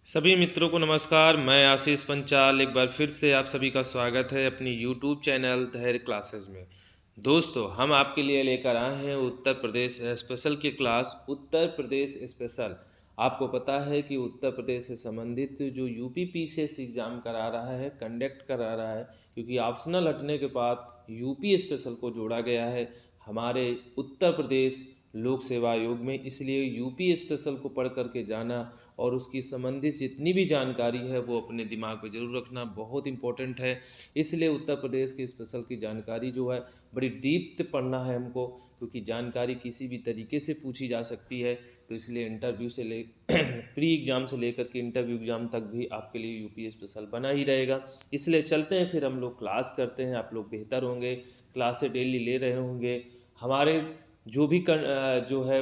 सभी मित्रों को नमस्कार। मैं आशीष पंचाल एक बार फिर से आप सभी का स्वागत है अपनी यूट्यूब चैनल धैर्य क्लासेस में। दोस्तों, हम आपके लिए लेकर आए हैं उत्तर प्रदेश स्पेशल की क्लास उत्तर प्रदेश स्पेशल। आपको पता है कि उत्तर प्रदेश से संबंधित जो यूपी पीसीएस एग्ज़ाम करा रहा है, कंडक्ट करा रहा है, क्योंकि ऑप्शनल हटने के बाद यूपी स्पेशल को जोड़ा गया है हमारे उत्तर प्रदेश लोक सेवा आयोग में। इसलिए यूपी स्पेशल को पढ़ करके जाना और उसकी संबंधित जितनी भी जानकारी है वो अपने दिमाग में ज़रूर रखना बहुत इम्पोर्टेंट है। इसलिए उत्तर प्रदेश के स्पेशल की जानकारी जो है बड़ी डीप पढ़ना है हमको, क्योंकि जानकारी किसी भी तरीके से पूछी जा सकती है। तो इसलिए इंटरव्यू से ले प्री एग्ज़ाम से लेकर के इंटरव्यू एग्ज़ाम तक भी आपके लिए यूपी स्पेशल बना ही रहेगा। इसलिए चलते हैं, फिर हम लोग क्लास करते हैं। आप लोग बेहतर होंगे, क्लास से डेली ले रहे होंगे। हमारे जो भी जो है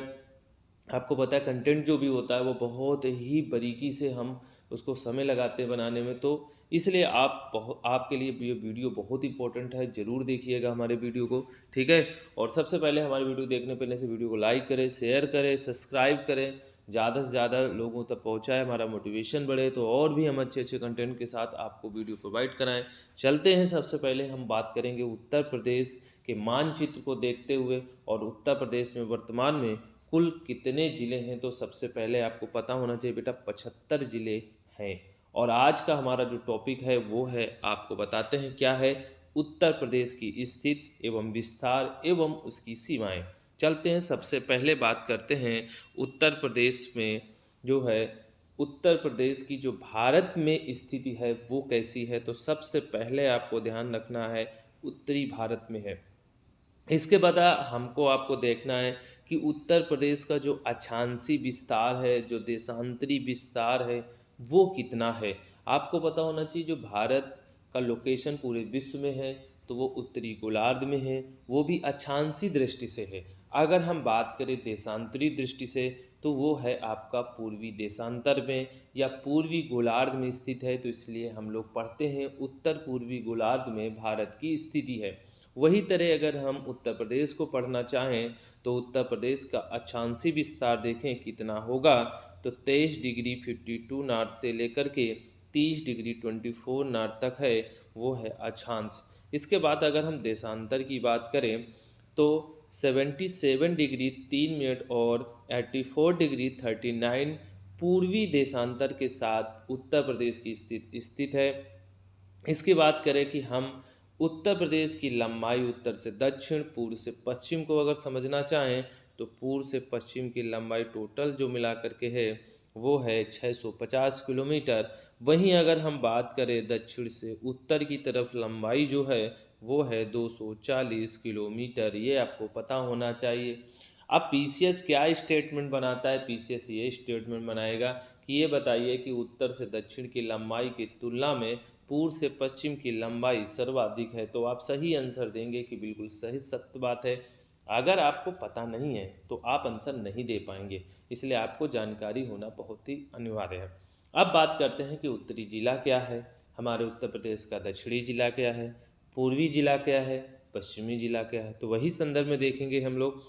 आपको पता है कंटेंट जो भी होता है वो बहुत ही बारीकी से हम उसको समय लगाते हैं बनाने में। तो इसलिए आपके लिए ये वीडियो बहुत इंपॉर्टेंट है, ज़रूर देखिएगा हमारे वीडियो को, ठीक है। और सबसे पहले हमारे वीडियो देखने पहले से वीडियो को लाइक करें, शेयर करें, सब्सक्राइब करें, ज़्यादा से ज़्यादा लोगों तक पहुँचाए, हमारा मोटिवेशन बढ़े, तो और भी हम अच्छे अच्छे कंटेंट के साथ आपको वीडियो प्रोवाइड कराएं। चलते हैं, सबसे पहले हम बात करेंगे उत्तर प्रदेश के मानचित्र को देखते हुए और उत्तर प्रदेश में वर्तमान में कुल कितने ज़िले हैं। तो सबसे पहले आपको पता होना चाहिए बेटा, 75 ज़िले हैं। और आज का हमारा जो टॉपिक है वो है, आपको बताते हैं क्या है, उत्तर प्रदेश की स्थिति एवं विस्तार एवं उसकी सीमाएं। चलते हैं, सबसे पहले बात करते हैं उत्तर प्रदेश में जो है, उत्तर प्रदेश की जो भारत में स्थिति है वो कैसी है। तो सबसे पहले आपको ध्यान रखना है उत्तरी भारत में है। इसके बाद हमको आपको देखना है कि उत्तर प्रदेश का जो अक्षांशी विस्तार है, जो देशांतरी विस्तार है, वो कितना है। आपको पता होना चाहिए जो भारत का लोकेशन पूरे विश्व में है तो वो उत्तरी गोलार्ध में है, वो भी अक्षांशी दृष्टि से है। अगर हम बात करें देशांतरी दृष्टि से तो वो है आपका पूर्वी देशांतर में या पूर्वी गोलार्ध में स्थित है। तो इसलिए हम लोग पढ़ते हैं उत्तर पूर्वी गोलार्ध में भारत की स्थिति है। वही तरह अगर हम उत्तर प्रदेश को पढ़ना चाहें तो उत्तर प्रदेश का अक्षांशी विस्तार देखें कितना होगा, तो 23 डिग्री 52 नॉर्थ से लेकर के 30 डिग्री 24 नॉर्थ तक है, वो है अक्षांश। इसके बाद अगर हम देशांतर की बात करें तो 77 डिग्री 3 मिनट और 84 डिग्री 39 पूर्वी देशांतर के साथ उत्तर प्रदेश की स्थित है। इसकी बात करें कि हम उत्तर प्रदेश की लंबाई उत्तर से दक्षिण, पूर्व से पश्चिम को अगर समझना चाहें तो पूर्व से पश्चिम की लंबाई टोटल जो मिला करके है वो है 650 किलोमीटर। वहीं अगर हम बात करें दक्षिण से उत्तर की तरफ लंबाई जो है वो है 240 किलोमीटर। ये आपको पता होना चाहिए। अब पीसीएस क्या स्टेटमेंट बनाता है, पीसीएस ये स्टेटमेंट बनाएगा कि ये बताइए कि उत्तर से दक्षिण की लंबाई की तुलना में पूर्व से पश्चिम की लंबाई सर्वाधिक है। तो आप सही आंसर देंगे कि बिल्कुल सही सत्य बात है। अगर आपको पता नहीं है तो आप आंसर नहीं दे पाएंगे, इसलिए आपको जानकारी होना बहुत ही अनिवार्य है। अब बात करते हैं कि उत्तरी जिला क्या है, हमारे उत्तर प्रदेश का दक्षिणी जिला क्या है, पूर्वी जिला क्या है, पश्चिमी जिला क्या है। तो वही संदर्भ में देखेंगे हम लोग।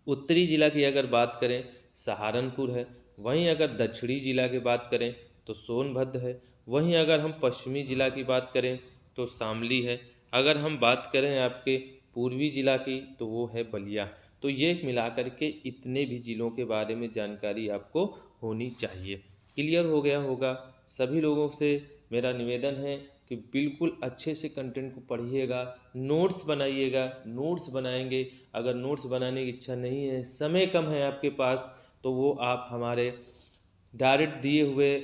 उत्तरी जिला की अगर बात करें सहारनपुर है, वहीं अगर दक्षिणी जिला की बात करें तो सोनभद्र है, वहीं अगर हम पश्चिमी जिला की बात करें तो शामली है, अगर हम बात करें आपके पूर्वी जिला की तो वो है बलिया। तो ये मिलाकर के इतने भी ज़िलों के बारे में जानकारी आपको होनी चाहिए। क्लियर हो गया होगा सभी लोगों से। मेरा निवेदन है कि बिल्कुल अच्छे से कंटेंट को पढ़िएगा, नोट्स बनाइएगा। नोट्स बनाएंगे, अगर नोट्स बनाने की इच्छा नहीं है, समय कम है आपके पास, तो वो आप हमारे डायरेक्ट दिए हुए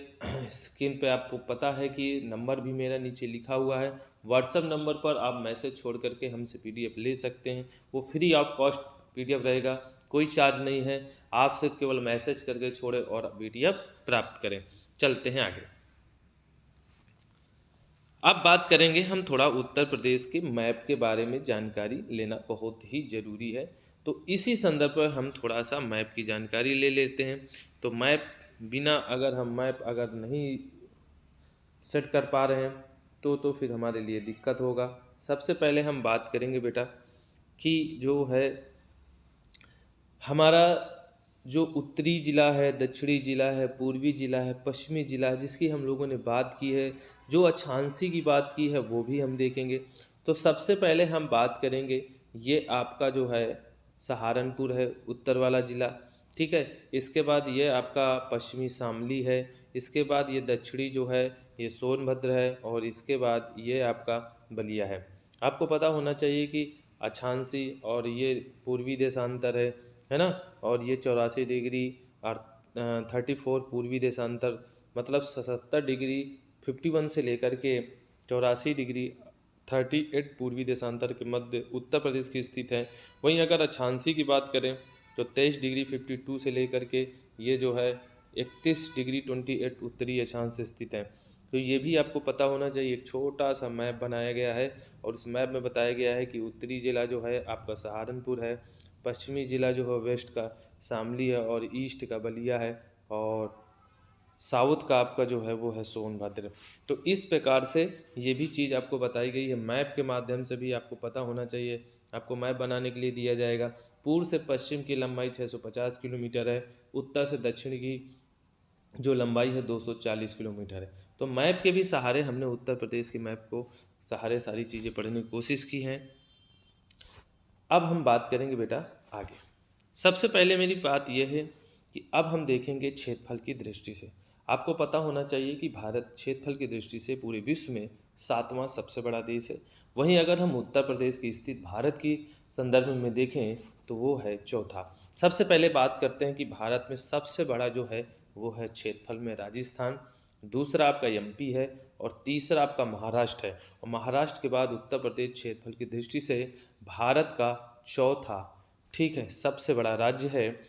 स्क्रीन पे आपको पता है कि नंबर भी मेरा नीचे लिखा हुआ है, व्हाट्सअप नंबर पर आप मैसेज छोड़ करके हमसे पीडीएफ ले सकते हैं। वो फ्री ऑफ कॉस्ट पीडीएफ रहेगा, कोई चार्ज नहीं है। आप सिर्फ केवल मैसेज करके छोड़ें और पीडीएफ प्राप्त करें। चलते हैं आगे। अब बात करेंगे हम थोड़ा उत्तर प्रदेश के मैप के बारे में। जानकारी लेना बहुत ही ज़रूरी है, तो इसी संदर्भ पर हम थोड़ा सा मैप की जानकारी ले लेते हैं। तो मैप बिना अगर हम मैप अगर नहीं सेट कर पा रहे हैं तो फिर हमारे लिए दिक्कत होगा। सबसे पहले हम बात करेंगे बेटा कि जो है हमारा जो उत्तरी ज़िला है, दक्षिणी ज़िला है, पूर्वी ज़िला है, पश्चिमी ज़िला है, जिसकी हम लोगों ने बात की है, जो अक्षांशी की बात की है वो भी हम देखेंगे। तो सबसे पहले हम बात करेंगे, ये आपका जो है सहारनपुर है, उत्तर वाला ज़िला, ठीक है। इसके बाद ये आपका पश्चिमी शामली है, इसके बाद ये दक्षिणी जो है ये सोनभद्र है, और इसके बाद ये आपका बलिया है। आपको पता होना चाहिए कि अक्षांशी और ये पूर्वी देशांतर है ना, और ये 84 डिग्री और 34 पूर्वी देशांतर, मतलब 77 डिग्री 51 से लेकर के 84 डिग्री 38 पूर्वी देशांतर के मध्य उत्तर प्रदेश की स्थित है। वहीं अगर अक्षांशी की बात करें तो 23 डिग्री 52 से लेकर के ये जो है 31 डिग्री 28 उत्तरी अक्षांश से स्थित है। तो ये भी आपको पता होना चाहिए। एक छोटा सा मैप बनाया गया है और उस मैप में बताया गया है कि उत्तरी ज़िला जो है आपका सहारनपुर है, पश्चिमी ज़िला जो है वेस्ट का शामली है, और ईस्ट का बलिया है, और साउथ का आपका जो है वो है सोनभद्र। तो इस प्रकार से ये भी चीज़ आपको बताई गई है। मैप के माध्यम से भी आपको पता होना चाहिए। आपको मैप बनाने के लिए दिया जाएगा। पूर्व से पश्चिम की लंबाई 650 किलोमीटर है, उत्तर से दक्षिण की जो लंबाई है 240 किलोमीटर है। तो मैप के भी सहारे हमने उत्तर प्रदेश के मैप को सहारे सारी चीज़ें पढ़ने की कोशिश की हैं। अब हम बात करेंगे बेटा आगे। सबसे पहले मेरी बात यह है कि अब हम देखेंगे क्षेत्रफल की दृष्टि से। आपको पता होना चाहिए कि भारत क्षेत्रफल की दृष्टि से पूरे विश्व में 7वां सबसे बड़ा देश है। वहीं अगर हम उत्तर प्रदेश की स्थिति भारत की संदर्भ में देखें तो वो है चौथा। सबसे पहले बात करते हैं कि भारत में सबसे बड़ा जो है वो है क्षेत्रफल में राजस्थान, दूसरा आपका एमपी है, और तीसरा आपका महाराष्ट्र है। और महाराष्ट्र के बाद उत्तर प्रदेश क्षेत्रफल की दृष्टि से भारत का चौथा, ठीक है, सबसे बड़ा राज्य है।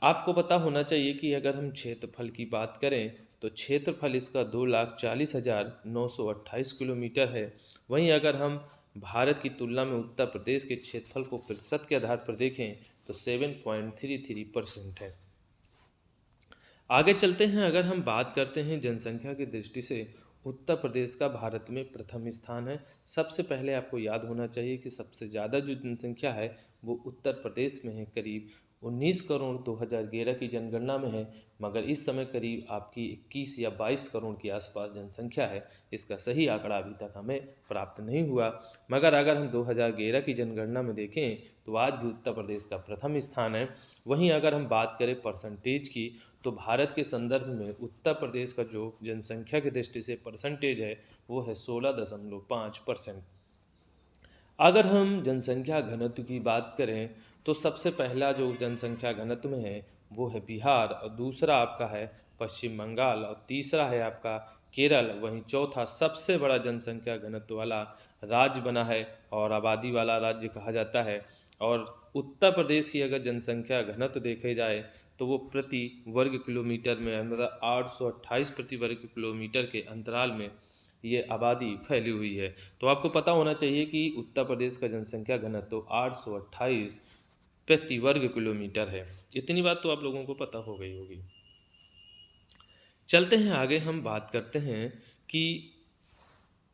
आपको पता होना चाहिए कि अगर हम क्षेत्रफल की बात करें तो क्षेत्रफल इसका 2,40,928 किलोमीटर है। वहीं अगर हम भारत की तुलना में उत्तर प्रदेश के क्षेत्रफल को प्रतिशत के आधार पर देखें तो 7.33% है। आगे चलते हैं। अगर हम बात करते हैं जनसंख्या की दृष्टि से, उत्तर प्रदेश का भारत में प्रथम स्थान है। सबसे पहले आपको याद होना चाहिए कि सबसे ज़्यादा जो जनसंख्या है वो उत्तर प्रदेश में है, करीब 19 करोड़ 2011 की जनगणना में है, मगर इस समय करीब आपकी 21 या 22 करोड़ के आसपास जनसंख्या है। इसका सही आंकड़ा अभी तक हमें प्राप्त नहीं हुआ, मगर अगर हम 2011 की जनगणना में देखें तो आज भी उत्तर प्रदेश का प्रथम स्थान है। वहीं अगर हम बात करें परसेंटेज की तो भारत के संदर्भ में उत्तर प्रदेश का जो जनसंख्या की दृष्टि से परसेंटेज है वो है 16.5%। अगर हम जनसंख्या घनत्व की बात करें तो सबसे पहला जो जनसंख्या घनत्व में है वो है बिहार, और दूसरा आपका है पश्चिम बंगाल, और तीसरा है आपका केरल। वहीं चौथा सबसे बड़ा जनसंख्या घनत्व वाला राज्य बना है और आबादी वाला राज्य कहा जाता है। और उत्तर प्रदेश की अगर जनसंख्या घनत्व देखे जाए तो वो प्रति वर्ग किलोमीटर में, मतलब 828 प्रति वर्ग किलोमीटर के अंतराल में ये आबादी फैली हुई है। तो आपको पता होना चाहिए कि उत्तर प्रदेश का जनसंख्या घनत्व 828 प्रति वर्ग किलोमीटर है। इतनी बात तो आप लोगों को पता हो गई होगी। चलते हैं आगे, हम बात करते हैं कि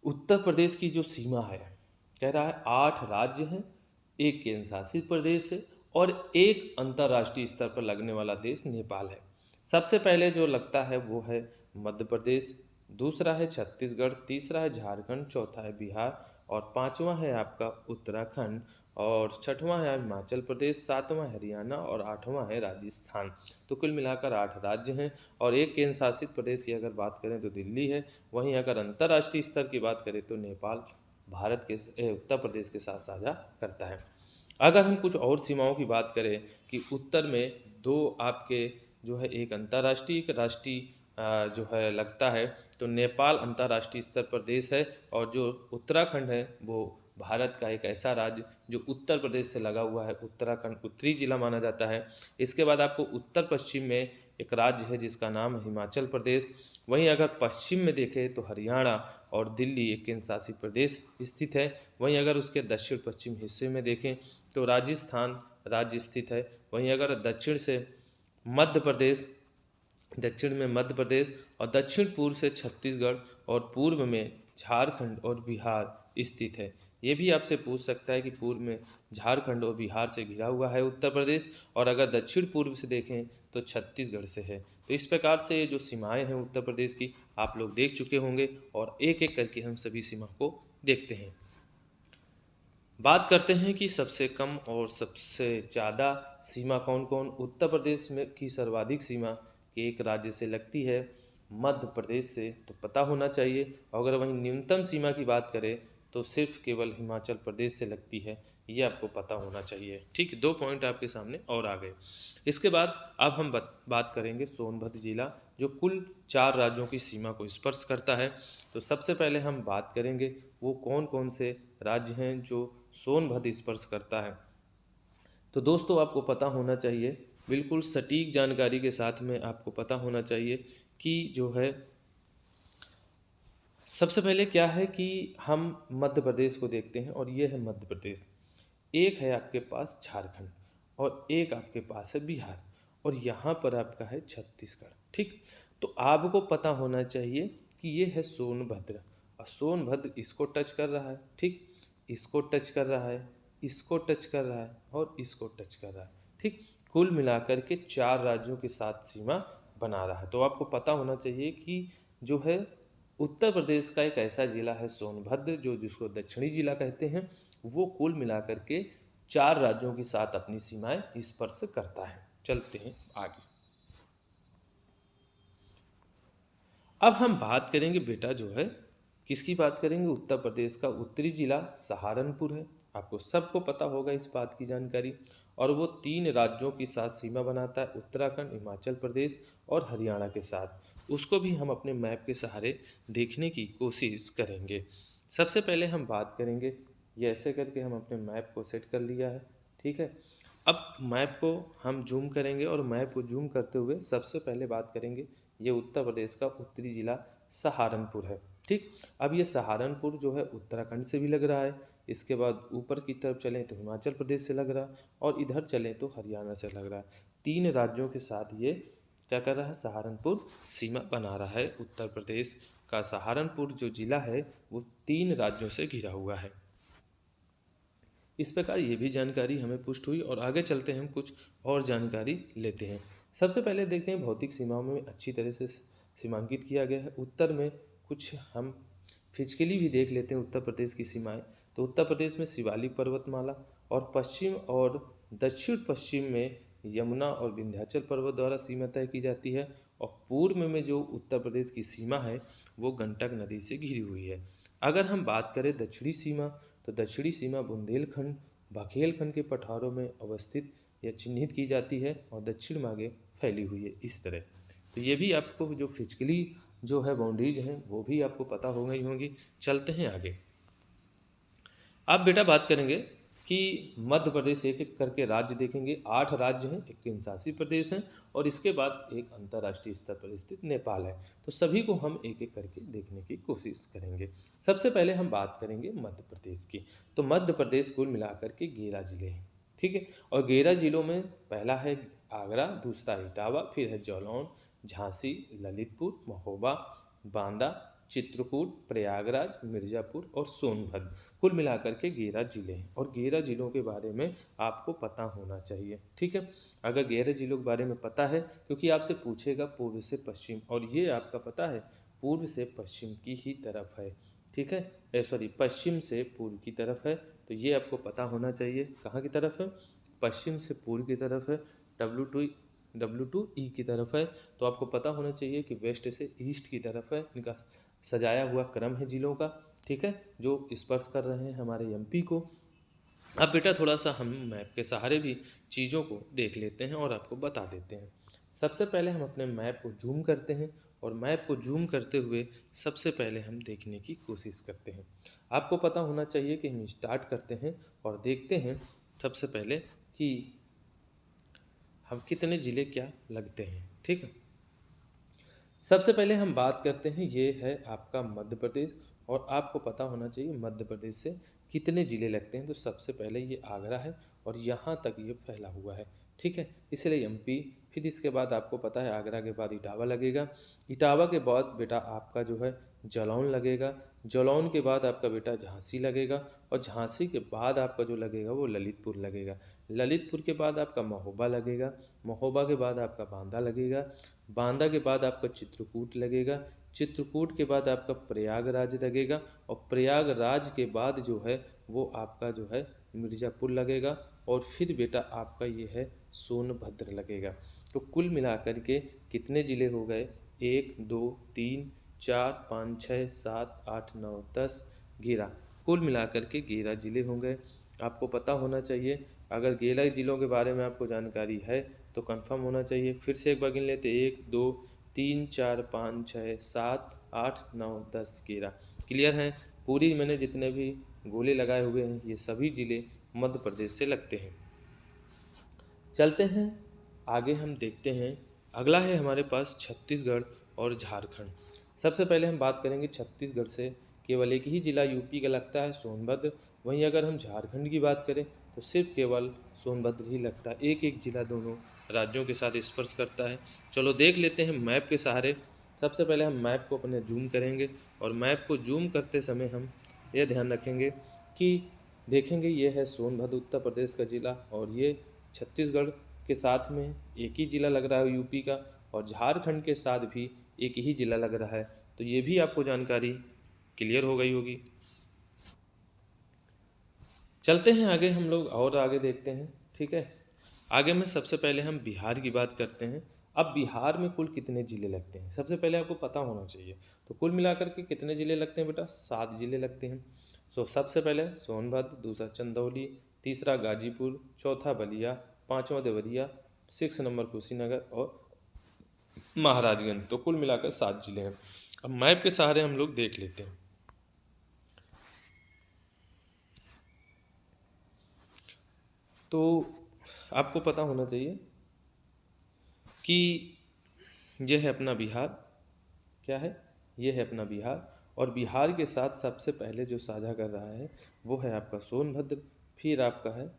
उत्तर प्रदेश की जो सीमा है, कह रहा है 8 राज्य हैं, एक केंद्र शासित प्रदेश है, और एक अंतर्राष्ट्रीय स्तर पर लगने वाला देश नेपाल है। सबसे पहले जो लगता है वो है मध्य प्रदेश, दूसरा है छत्तीसगढ़, तीसरा है झारखंड, चौथा है बिहार, और पांचवा है आपका उत्तराखंड, और छठवां है हिमाचल प्रदेश, सातवां है हरियाणा, और आठवां है राजस्थान। तो कुल मिलाकर 8 राज्य हैं, और एक केंद्र शासित प्रदेश की अगर बात करें तो दिल्ली है। वहीं अगर अंतर्राष्ट्रीय स्तर की बात करें तो नेपाल भारत के उत्तर प्रदेश के साथ साझा करता है। अगर हम कुछ और सीमाओं की बात करें कि उत्तर में दो आपके जो है एक अंतर्राष्ट्रीय एक राष्ट्रीय जो है लगता है, तो नेपाल अंतर्राष्ट्रीय स्तर पर देश है, और जो उत्तराखंड है वो भारत का एक ऐसा राज्य जो उत्तर प्रदेश से लगा हुआ है। उत्तराखंड उत्तरी जिला माना जाता है। इसके बाद आपको उत्तर पश्चिम में एक राज्य है जिसका नाम है हिमाचल प्रदेश। वहीं अगर पश्चिम में देखें तो हरियाणा और दिल्ली एक केंद्र शासित प्रदेश स्थित है। वहीं अगर उसके दक्षिण पश्चिम हिस्से में देखें तो राजस्थान राज्य स्थित है। वहीं अगर दक्षिण से मध्य प्रदेश, दक्षिण में मध्य प्रदेश, और दक्षिण पूर्व से छत्तीसगढ़, और पूर्व में झारखंड और बिहार स्थित है। ये भी आपसे पूछ सकता है कि पूर्व में झारखंड और बिहार से घिरा हुआ है उत्तर प्रदेश, और अगर दक्षिण पूर्व से देखें तो छत्तीसगढ़ से है। तो इस प्रकार से ये जो सीमाएं हैं उत्तर प्रदेश की आप लोग देख चुके होंगे, और एक एक करके हम सभी सीमा को देखते हैं। बात करते हैं कि सबसे कम और सबसे ज़्यादा सीमा कौन कौन। उत्तर प्रदेश में की सर्वाधिक सीमा एक राज्य से लगती है, मध्य प्रदेश से, तो पता होना चाहिए। और अगर वहीं न्यूनतम सीमा की बात करें तो सिर्फ केवल हिमाचल प्रदेश से लगती है, ये आपको पता होना चाहिए। ठीक, 2 पॉइंट आपके सामने और आ गए। इसके बाद अब हम बात करेंगे सोनभद्र जिला, जो कुल 4 राज्यों की सीमा को स्पर्श करता है। तो सबसे पहले हम बात करेंगे वो कौन कौन से राज्य हैं जो सोनभद्र स्पर्श करता है। तो दोस्तों आपको पता होना चाहिए, बिल्कुल सटीक जानकारी के साथ में आपको पता होना चाहिए कि जो है सबसे पहले क्या है कि हम मध्य प्रदेश को देखते हैं, और ये है मध्य प्रदेश। एक है आपके पास झारखंड, और एक आपके पास है बिहार, और यहाँ पर आपका है छत्तीसगढ़। ठीक, तो आपको पता होना चाहिए कि ये है सोनभद्र, और सोनभद्र इसको टच कर रहा है। ठीक, इसको टच कर रहा है, इसको टच कर रहा है, और इसको टच कर रहा है। ठीक, कुल मिलाकर के 4 राज्यों के साथ सीमा बना रहा है। तो आपको पता होना चाहिए कि जो है उत्तर प्रदेश का एक ऐसा जिला है सोनभद्र, जो जिसको दक्षिणी जिला कहते हैं, वो कुल मिलाकर के 4 राज्यों के साथ अपनी सीमाएं स्पर्श करता है। चलते हैं आगे। अब हम बात करेंगे बेटा जो है किसकी बात करेंगे, उत्तर प्रदेश का उत्तरी जिला सहारनपुर है। आपको सबको पता होगा इस बात की जानकारी, और वो 3 राज्यों के साथ सीमा बनाता है, उत्तराखंड, हिमाचल प्रदेश और हरियाणा के साथ। उसको भी हम अपने मैप के सहारे देखने की कोशिश करेंगे। सबसे पहले हम बात करेंगे, ये ऐसे करके हम अपने मैप को सेट कर लिया है। ठीक है, अब मैप को हम जूम करेंगे, और मैप को जूम करते हुए सबसे पहले बात करेंगे, ये उत्तर प्रदेश का उत्तरी जिला सहारनपुर है। ठीक, अब ये सहारनपुर जो है उत्तराखंड से भी लग रहा है, इसके बाद ऊपर की तरफ चलें तो हिमाचल प्रदेश से लग रहा है, और इधर चलें तो हरियाणा से लग रहा है। 3 राज्यों के साथ ये क्या कर रहा है, सहारनपुर सीमा बना रहा है। उत्तर प्रदेश का सहारनपुर जो जिला है वो 3 राज्यों से घिरा हुआ है। इस प्रकार ये भी जानकारी हमें पुष्ट हुई, और आगे चलते हैं हम कुछ और जानकारी लेते हैं। सबसे पहले देखते हैं भौतिक सीमाओं में अच्छी तरह से सीमांकित किया गया है। उत्तर में कुछ हम फिजिकली भी देख लेते हैं उत्तर प्रदेश की सीमाएं। तो उत्तर प्रदेश में शिवालिक पर्वतमाला, और पश्चिम और दक्षिण पश्चिम में यमुना और विंध्याचल पर्वत द्वारा सीमा तय की जाती है, और पूर्व में जो उत्तर प्रदेश की सीमा है वो गंडक नदी से घिरी हुई है। अगर हम बात करें दक्षिणी सीमा, तो दक्षिणी सीमा बुंदेलखंड, बघेलखंड के पठारों में अवस्थित या चिन्हित की जाती है, और दक्षिण मार्गे फैली हुई है इस तरह। तो ये भी आपको जो फिजिकली जो है बाउंड्रीज हैं वो भी आपको पता हो गई होंगी। चलते हैं आगे। अब बेटा बात करेंगे कि मध्य प्रदेश एक एक करके राज्य देखेंगे। 8 राज्य हैं, एक केंद्रशासित प्रदेश हैं, और इसके बाद एक अंतर्राष्ट्रीय स्तर पर स्थित नेपाल है। तो सभी को हम एक एक करके देखने की कोशिश करेंगे। सबसे पहले हम बात करेंगे मध्य प्रदेश की। तो मध्य प्रदेश कुल मिलाकर के 11 जिले हैं। ठीक है, और 11 जिलों में पहला है आगरा, दूसरा इटावा, फिर है जालौन, झांसी, ललितपुर, महोबा, बांदा, चित्रकूट, प्रयागराज, मिर्ज़ापुर और सोनभद्र। कुल मिलाकर के 11 ज़िले हैं, और 11 ज़िलों के बारे में आपको पता होना चाहिए। ठीक है, अगर 11 ज़िलों के बारे में पता है, क्योंकि आपसे पूछेगा पूर्व से पश्चिम, और ये आपका पता है पूर्व से पश्चिम की ही तरफ है। ठीक है, सॉरी, पश्चिम से पूर्व की तरफ है। तो ये आपको पता होना चाहिए कहाँ की तरफ है, पश्चिम से पूर्व की तरफ है, W2E की तरफ है। तो आपको पता होना चाहिए कि वेस्ट से ईस्ट की तरफ है। इनका सजाया हुआ क्रम है जिलों का। ठीक है, जो स्पर्श कर रहे हैं हमारे एमपी को। अब बेटा थोड़ा सा हम मैप के सहारे भी चीज़ों को देख लेते हैं और आपको बता देते हैं। सबसे पहले हम अपने मैप को जूम करते हैं, और मैप को जूम करते हुए सबसे पहले हम देखने की कोशिश करते हैं। आपको पता होना चाहिए कि हम स्टार्ट करते हैं और देखते हैं सबसे पहले कि हम कितने ज़िले क्या लगते हैं। ठीक है, सबसे पहले हम बात करते हैं, ये है आपका मध्य प्रदेश, और आपको पता होना चाहिए मध्य प्रदेश से कितने ज़िले लगते हैं। तो सबसे पहले ये आगरा है, और यहाँ तक ये फैला हुआ है। ठीक है, इसलिए एमपी। फिर इसके बाद आपको पता है आगरा के बाद इटावा लगेगा, इटावा के बाद बेटा आपका जो है जलौन लगेगा, जलौन के बाद आपका बेटा झांसी लगेगा, और झांसी के बाद आपका जो लगेगा वो ललितपुर लगेगा, ललितपुर के बाद आपका महोबा लगेगा, महोबा के बाद आपका बांदा लगेगा, बांदा के बाद आपका चित्रकूट लगेगा, चित्रकूट के बाद आपका प्रयागराज लगेगा, और प्रयागराज के बाद जो है वो आपका जो है मिर्ज़ापुर लगेगा, और फिर बेटा आपका ये है सोनभद्र लगेगा। तो कुल मिलाकर के कितने ज़िले हो गए? 1 2 3 4 5 6 7 8 9 10 11, कुल मिलाकर के 11 ज़िले हो गए। आपको पता होना चाहिए, अगर 11 ज़िलों के बारे में आपको जानकारी है तो कंफर्म होना चाहिए। फिर से एक बार गिन लेते, 1 2 3 4 5 6 7 8 9 10 11। क्लियर है? पूरी मैंने जितने भी गोले लगाए हुए हैं ये सभी ज़िले मध्य प्रदेश से लगते हैं। चलते हैं आगे, हम देखते हैं अगला है हमारे पास छत्तीसगढ़ और झारखंड। सबसे पहले हम बात करेंगे छत्तीसगढ़ से, केवल एक ही ज़िला यूपी का लगता है सोनभद्र। वहीं अगर हम झारखंड की बात करें तो सिर्फ केवल सोनभद्र ही लगता है, एक एक ज़िला दोनों राज्यों के साथ स्पर्श करता है। चलो देख लेते हैं मैप के सहारे। सबसे पहले हम मैप को अपने जूम करेंगे, और मैप को जूम करते समय हम ये ध्यान रखेंगे कि देखेंगे ये है सोनभद्र उत्तर प्रदेश का ज़िला, और ये छत्तीसगढ़ के साथ में एक ही ज़िला लग रहा है यूपी का, और झारखंड के साथ भी एक ही ज़िला लग रहा है। तो ये भी आपको जानकारी क्लियर हो गई होगी। चलते हैं आगे, हम लोग और आगे देखते हैं। ठीक है, आगे में सबसे पहले हम बिहार की बात करते हैं। अब बिहार में कुल कितने ज़िले लगते हैं सबसे पहले आपको पता होना चाहिए। तो कुल मिलाकर के कितने ज़िले लगते हैं बेटा? 7 ज़िले लगते हैं। तो सबसे पहले सोनभद्र, दूसरा चंदौली, तीसरा गाजीपुर, चौथा बलिया, पांचवा देवरिया, 6 नंबर कुशीनगर, और महाराजगंज। तो कुल मिलाकर 7 ज़िले हैं। अब मैप के सहारे हम लोग देख लेते हैं। तो आपको पता होना चाहिए कि यह है अपना बिहार। क्या है? ये है अपना बिहार, और बिहार के साथ सबसे पहले जो साझा कर रहा है वो है आपका सोनभद्र, फिर आपका है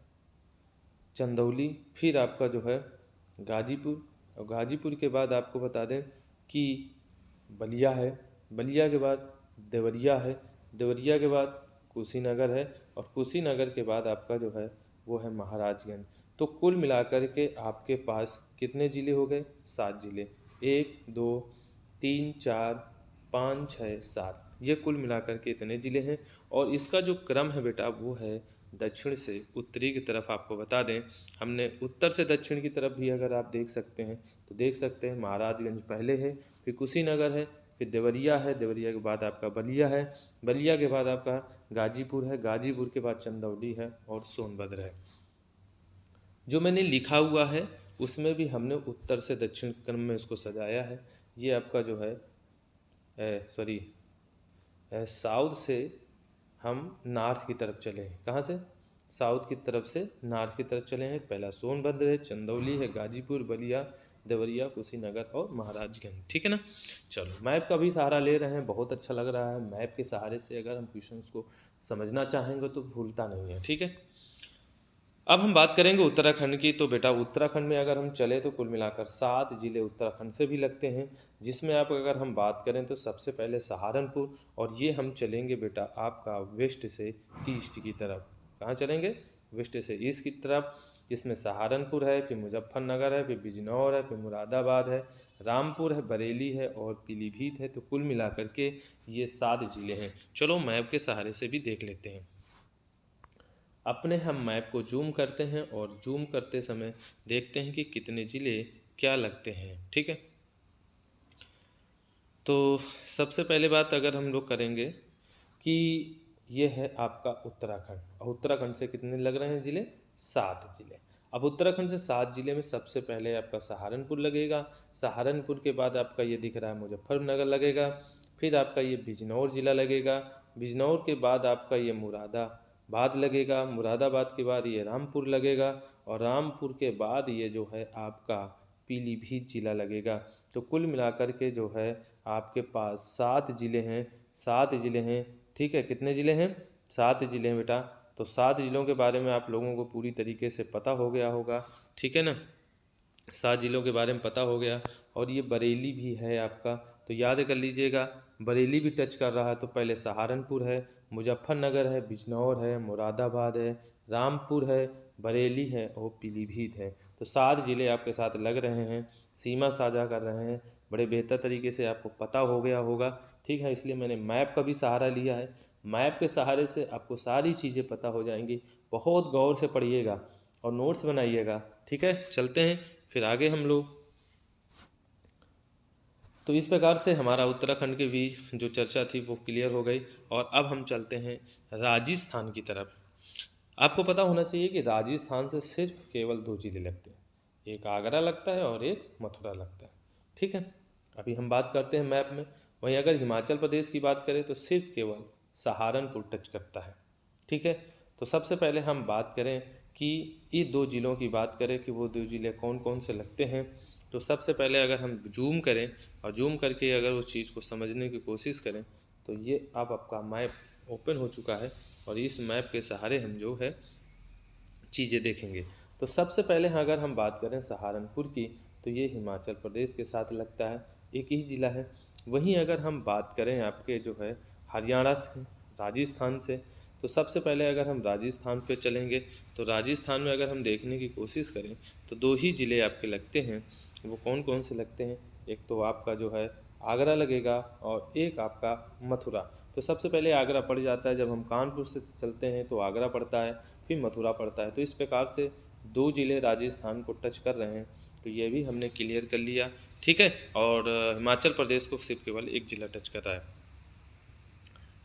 चंदौली, फिर आपका जो है गाजीपुर, और गाजीपुर के बाद आपको बता दें कि बलिया है, बलिया के बाद देवरिया है, देवरिया के बाद कुशीनगर है, और कुशीनगर के बाद आपका जो है वो है महाराजगंज। तो कुल मिलाकर के आपके पास कितने ज़िले हो गए? 7 ज़िले। 1 2 3 4 5 6 7, ये कुल मिलाकर के इतने ज़िले हैं। और इसका जो क्रम है बेटा वो है दक्षिण से उत्तरी की तरफ। आपको बता दें, हमने उत्तर से दक्षिण की तरफ भी अगर आप देख सकते हैं तो देख सकते हैं महाराजगंज पहले है, फिर कुशीनगर है, फिर देवरिया है, देवरिया के बाद आपका बलिया है, बलिया के बाद आपका गाजीपुर है, गाजीपुर के बाद चंदौली है, और सोनभद्र है। जो मैंने लिखा हुआ है उसमें भी हमने उत्तर से दक्षिण क्रम में इसको सजाया है। ये आपका जो है सॉरी साउथ से हम नॉर्थ की तरफ चले हैं। कहाँ से? साउथ की तरफ से नॉर्थ की तरफ चले हैं। पहला सोनभद्र है, चंदौली है, गाजीपुर, बलिया, देवरिया, कुशीनगर और महाराजगंज। ठीक है ना? चलो मैप का भी सहारा ले रहे हैं, बहुत अच्छा लग रहा है। मैप के सहारे से अगर हम क्वेश्चंस को समझना चाहेंगे तो भूलता नहीं है। ठीक है, अब हम बात करेंगे उत्तराखंड की। तो बेटा उत्तराखंड में अगर हम चले तो कुल मिलाकर 7 ज़िले उत्तराखंड से भी लगते हैं, जिसमें आप अगर हम बात करें तो सबसे पहले सहारनपुर, और ये हम चलेंगे बेटा आपका वेस्ट से ईस्ट की तरफ। कहाँ चलेंगे? वेस्ट से ईस्ट की तरफ। इसमें सहारनपुर है, फिर मुजफ्फरनगर है, फिर बिजनौर है, फिर मुरादाबाद है, रामपुर है, बरेली है, और पीलीभीत है। तो कुल मिलाकर के ये 7 ज़िले हैं। चलो मैप के सहारे से भी देख लेते हैं। अपने हम मैप को जूम करते हैं, और जूम करते समय देखते हैं कि कितने ज़िले क्या लगते हैं। ठीक है, तो सबसे पहले बात अगर हम लोग करेंगे कि ये है आपका उत्तराखंड, और उत्तराखंड से कितने लग रहे हैं ज़िले? 7 ज़िले। अब उत्तराखंड से 7 ज़िले में सबसे पहले आपका सहारनपुर लगेगा, सहारनपुर के बाद आपका ये दिख रहा है मुजफ्फरनगर लगेगा, फिर आपका ये बिजनौर ज़िला लगेगा, बिजनौर के बाद आपका ये मुरादाबाद लगेगा, मुरादाबाद के बाद ये रामपुर लगेगा, और रामपुर के बाद ये जो है आपका पीलीभीत ज़िला लगेगा। तो कुल मिलाकर के जो है आपके पास 7 ज़िले हैं, 7 ज़िले हैं। ठीक है, कितने ज़िले हैं? 7 ज़िले हैं बेटा। तो 7 ज़िलों के बारे में आप लोगों को पूरी तरीके से पता हो गया होगा, ठीक है ना। 7 ज़िलों के बारे में पता हो गया। और ये बरेली भी है आपका, तो याद कर लीजिएगा, बरेली भी टच कर रहा है। तो पहले सहारनपुर है, मुजफ्फरनगर है, बिजनौर है, मुरादाबाद है, रामपुर है, बरेली है और पीलीभीत है। तो 7 ज़िले आपके साथ लग रहे हैं, सीमा साझा कर रहे हैं। बड़े बेहतर तरीके से आपको पता हो गया होगा, ठीक है। इसलिए मैंने मैप का भी सहारा लिया है। मैप के सहारे से आपको सारी चीज़ें पता हो जाएंगी। बहुत गौर से पढ़िएगा और नोट्स बनाइएगा, ठीक है। चलते हैं फिर आगे हम लोग। तो इस प्रकार से हमारा उत्तराखंड की भी जो चर्चा थी वो क्लियर हो गई। और अब हम चलते हैं राजस्थान की तरफ। आपको पता होना चाहिए कि राजस्थान से सिर्फ केवल 2 ज़िले लगते हैं, एक आगरा लगता है और एक मथुरा लगता है, ठीक है। अभी हम बात करते हैं मैप में। वहीं अगर हिमाचल प्रदेश की बात करें तो सिर्फ केवल सहारनपुर टच करता है, ठीक है। तो सबसे पहले हम बात करें कि ये 2 ज़िलों की बात करें कि वो 2 ज़िले कौन कौन से लगते हैं। तो सबसे पहले अगर हम जूम करें और जूम करके अगर उस चीज़ को समझने की कोशिश करें तो ये अब आपका मैप ओपन हो चुका है और इस मैप के सहारे हम जो है चीज़ें देखेंगे। तो सबसे पहले अगर हम बात करें सहारनपुर की, तो ये हिमाचल प्रदेश के साथ लगता है, एक ही ज़िला है। वहीं अगर हम बात करें आपके जो है हरियाणा से, राजस्थान से, तो सबसे पहले अगर हम राजस्थान पे चलेंगे तो राजस्थान में अगर हम देखने की कोशिश करें तो 2 ही ज़िले आपके लगते हैं। वो कौन कौन से लगते हैं, एक तो आपका जो है आगरा लगेगा और एक आपका मथुरा। तो सबसे पहले आगरा पड़ जाता है, जब हम कानपुर से चलते हैं तो आगरा पड़ता है, फिर मथुरा पड़ता है। तो इस प्रकार से 2 ज़िले राजस्थान को टच कर रहे हैं, तो ये भी हमने क्लियर कर लिया, ठीक है। और हिमाचल प्रदेश को सिर्फ केवल एक ज़िला टच कर रहा है।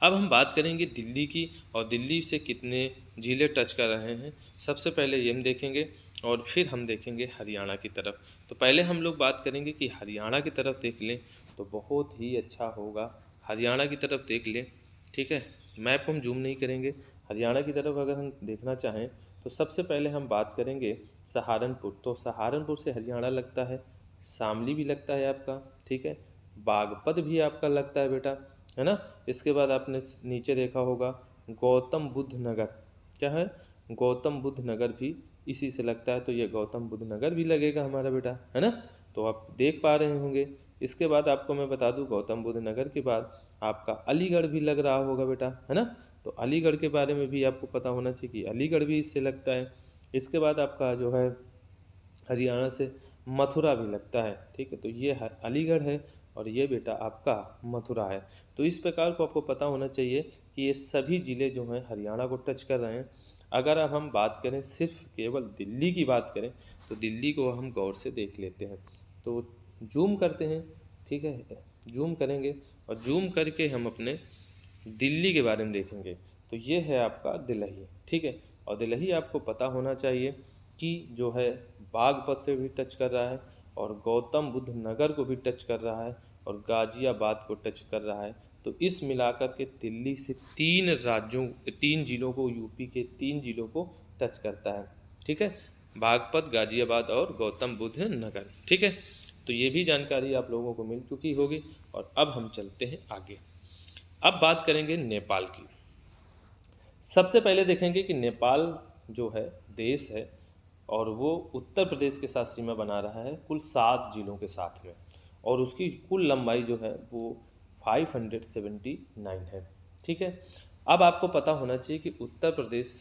अब हम बात करेंगे दिल्ली की, और दिल्ली से कितने ज़िले टच कर रहे हैं। सबसे पहले ये हम देखेंगे और फिर हम देखेंगे हरियाणा की तरफ। तो पहले हम लोग बात करेंगे कि हरियाणा की तरफ देख लें तो बहुत ही अच्छा होगा। हरियाणा की तरफ देख लें, ठीक है। मैप को हम जूम नहीं करेंगे। हरियाणा की तरफ अगर हम देखना चाहें तो सबसे पहले हम बात करेंगे सहारनपुर। तो सहारनपुर से हरियाणा लगता है, शामली भी लगता है आपका, ठीक है। बागपत भी आपका लगता है बेटा, है ना। इसके बाद आपने नीचे देखा होगा गौतम बुद्ध नगर, क्या है, गौतम बुद्ध नगर भी इसी से लगता है। तो ये गौतम बुद्ध नगर भी लगेगा हमारा बेटा, है ना। तो आप देख पा रहे होंगे। इसके बाद आपको मैं बता दूं गौतम बुद्ध नगर के बाद आपका अलीगढ़ भी लग रहा होगा बेटा, है ना। तो अलीगढ़ के बारे में भी आपको पता होना चाहिए कि अलीगढ़ भी इससे लगता है। इसके बाद आपका जो है हरियाणा से मथुरा भी लगता है, ठीक है। तो ये है अलीगढ़ है और ये बेटा आपका मथुरा है। तो इस प्रकार को आपको पता होना चाहिए कि ये सभी ज़िले जो हैं हरियाणा को टच कर रहे हैं। अगर अब हम बात करें सिर्फ केवल दिल्ली की बात करें तो दिल्ली को हम गौर से देख लेते हैं। तो जूम करते हैं, ठीक है, जूम करेंगे और जूम करके हम अपने दिल्ली के बारे में देखेंगे। तो ये है आपका दिल्ली, ठीक है। और दिल्ली आपको पता होना चाहिए कि जो है बागपत से भी टच कर रहा है और गौतम बुद्ध नगर को भी टच कर रहा है और गाज़ियाबाद को टच कर रहा है। तो इस मिलाकर के दिल्ली से 3 राज्यों, 3 ज़िलों को, यूपी के 3 ज़िलों को टच करता है, ठीक है। बागपत, गाज़ियाबाद और गौतम बुद्ध नगर, ठीक है। तो ये भी जानकारी आप लोगों को मिल चुकी होगी। और अब हम चलते हैं आगे। अब बात करेंगे नेपाल की। सबसे पहले देखेंगे कि नेपाल जो है देश है और वो उत्तर प्रदेश के साथ सीमा बना रहा है कुल 7 ज़िलों के साथ में, और उसकी कुल लंबाई जो है वो 579 है, ठीक है। अब आपको पता होना चाहिए कि उत्तर प्रदेश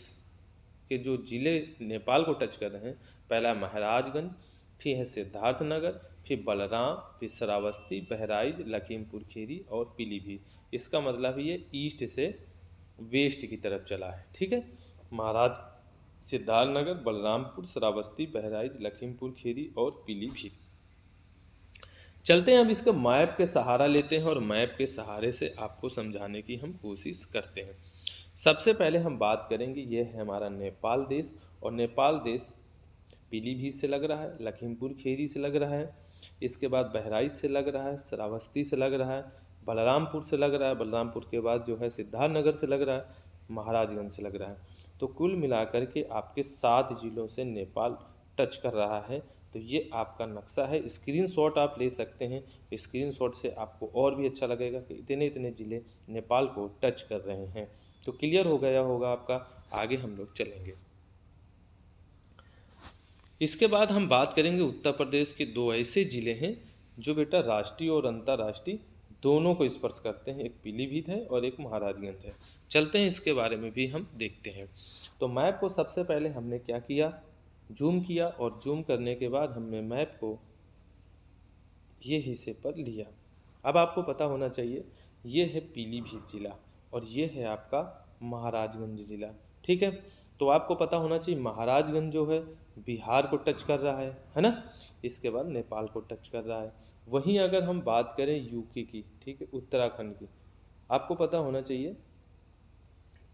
के जो ज़िले नेपाल को टच कर रहे हैं, पहला महाराजगंज, फिर है सिद्धार्थनगर, फिर बलराम, फिर श्रावस्ती, बहराइच, लखीमपुर खीरी और पीलीभीत। इसका मतलब ये ईस्ट से वेस्ट की तरफ चला है, ठीक है। महाराज, सिद्धार्थनगर, बलरामपुर, श्रावस्ती, बहराइच, लखीमपुर खीरी और पीलीभीत। चलते हैं अब इसका मैप के सहारा लेते हैं और मैप के सहारे से आपको समझाने की हम कोशिश करते हैं। सबसे पहले हम बात करेंगे, ये है हमारा नेपाल देश, और नेपाल देश पीलीभीत से लग रहा है, लखीमपुर खीरी से लग रहा है, इसके बाद बहराइच से लग रहा है, श्रावस्ती से लग रहा है, बलरामपुर से लग रहा है, बलरामपुर के बाद जो है सिद्धार्थनगर से लग रहा है, महाराजगंज से लग रहा है। तो कुल मिलाकर के आपके 7 ज़िलों से नेपाल टच कर रहा है। तो ये आपका नक्शा है, स्क्रीनशॉट आप ले सकते हैं। स्क्रीनशॉट से आपको और भी अच्छा लगेगा कि इतने इतने ज़िले नेपाल को टच कर रहे हैं। तो क्लियर हो गया होगा आपका। आगे हम लोग चलेंगे। इसके बाद हम बात करेंगे उत्तर प्रदेश के दो ऐसे ज़िले हैं जो बेटा राष्ट्रीय और अंतर्राष्ट्रीय दोनों को स्पर्श करते हैं, एक पीलीभीत है और एक महाराजगंज है। चलते हैं इसके बारे में भी हम देखते हैं। तो मैप को सबसे पहले हमने क्या किया, जूम किया, और जूम करने के बाद हमने मैप को ये हिस्से पर लिया। अब आपको पता होना चाहिए ये है पीलीभीत ज़िला और ये है आपका महाराजगंज ज़िला, ठीक है। तो आपको पता होना चाहिए महाराजगंज जो है बिहार को टच कर रहा है ना, इसके बाद नेपाल को टच कर रहा है। वहीं अगर हम बात करें यूके की, ठीक है, उत्तराखंड की, आपको पता होना चाहिए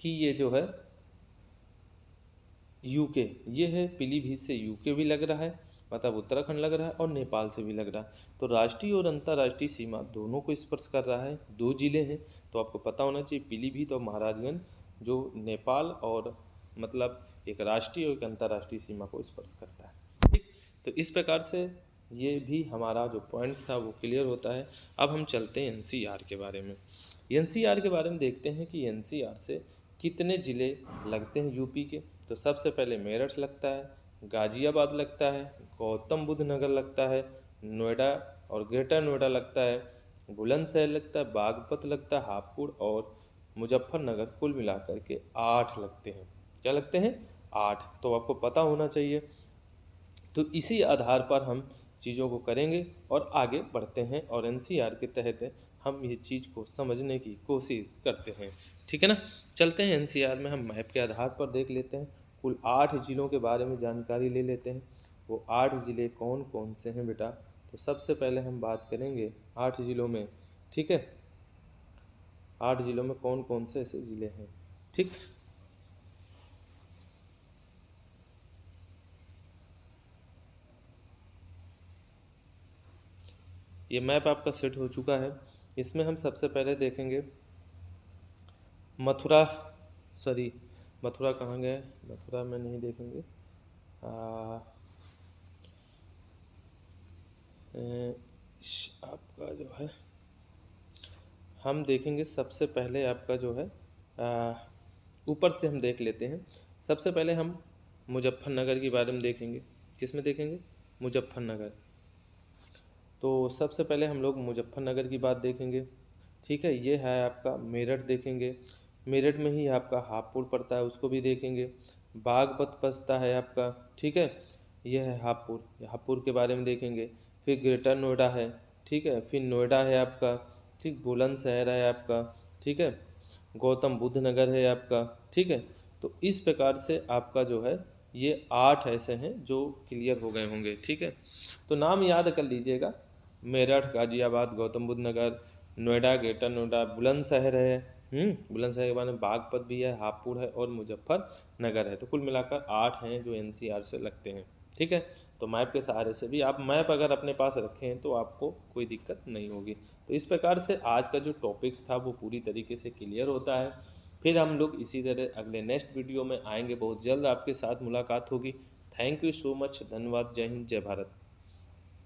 कि ये जो है यूके, ये है पीलीभीत से यूके भी लग रहा है, मतलब उत्तराखंड लग रहा है, और नेपाल से भी लग रहा है। तो राष्ट्रीय और अंतर्राष्ट्रीय सीमा दोनों को स्पर्श कर रहा है, दो जिले हैं। तो आपको पता होना चाहिए पीलीभीत और महाराजगंज जो नेपाल और मतलब एक राष्ट्रीय और एक अंतर्राष्ट्रीय सीमा को स्पर्श करता है, ठीक। तो इस प्रकार से ये भी हमारा जो पॉइंट्स था वो क्लियर होता है। अब हम चलते हैं एनसीआर के बारे में। एनसीआर के बारे में देखते हैं कि एनसीआर से कितने ज़िले लगते हैं यूपी के। तो सबसे पहले मेरठ लगता है, गाज़ियाबाद लगता है, गौतम बुद्ध नगर लगता है, नोएडा और ग्रेटर नोएडा लगता है, बुलंदशहर लगता है, बागपत लगता है, हापुड़ और मुजफ्फरनगर, कुल मिलाकर के 8 लगते हैं। क्या लगते हैं? 8। तो आपको पता होना चाहिए। तो इसी आधार पर हम चीज़ों को करेंगे और आगे बढ़ते हैं और एनसीआर के तहत हम ये चीज़ को समझने की कोशिश करते हैं, ठीक है ना। चलते हैं एनसीआर में, हम मैप के आधार पर देख लेते हैं, कुल 8 ज़िलों के बारे में जानकारी ले लेते हैं। वो 8 ज़िले कौन कौन से हैं बेटा? तो सबसे पहले हम बात करेंगे 8 ज़िलों में, ठीक है, 8 ज़िलों में कौन कौन से ऐसे ज़िले हैं, ठीक। ये मैप आपका सेट हो चुका है। इसमें हम सबसे पहले देखेंगे मथुरा, सॉरी मथुरा कहाँ गए, मथुरा में नहीं देखेंगे, आपका जो है हम देखेंगे सबसे पहले आपका जो है ऊपर से हम देख लेते हैं। सबसे पहले हम मुजफ्फरनगर के बारे में देखेंगे। किस में देखेंगे? मुजफ्फरनगर। तो सबसे पहले हम लोग मुजफ्फरनगर की बात देखेंगे, ठीक है। ये है आपका मेरठ देखेंगे, मेरठ में ही आपका हापुड़ पड़ता है, उसको भी देखेंगे। बागपत बसता है आपका, ठीक है, यह है हापुड़, हापुड़ के बारे में देखेंगे। फिर ग्रेटर नोएडा है, ठीक है, फिर नोएडा है आपका, ठीक, बुलंदशहर है आपका, ठीक है, गौतम बुद्ध नगर है आपका, ठीक है। तो इस प्रकार से आपका जो है ये 8 ऐसे हैं जो क्लियर हो गए होंगे, ठीक है। तो नाम याद कर लीजिएगा, मेरठ, गाजियाबाद, गौतम बुद्ध नगर, नोएडा, ग्रेटर नोएडा, बुलंदशहर है, बुलंदशहर के बाद में बागपत भी है, हापुड़ है और मुजफ्फरनगर है। तो कुल मिलाकर 8 हैं जो एनसीआर से लगते हैं, ठीक है। तो मैप के सहारे से भी आप मैप अगर अपने पास रखें हैं तो आपको कोई दिक्कत नहीं होगी। तो इस प्रकार से आज का जो टॉपिक्स था वो पूरी तरीके से क्लियर होता है। फिर हम लोग इसी तरह अगले नेक्स्ट वीडियो में आएंगे, बहुत जल्द आपके साथ मुलाकात होगी। थैंक यू सो मच, धन्यवाद, जय हिंद, जय भारत।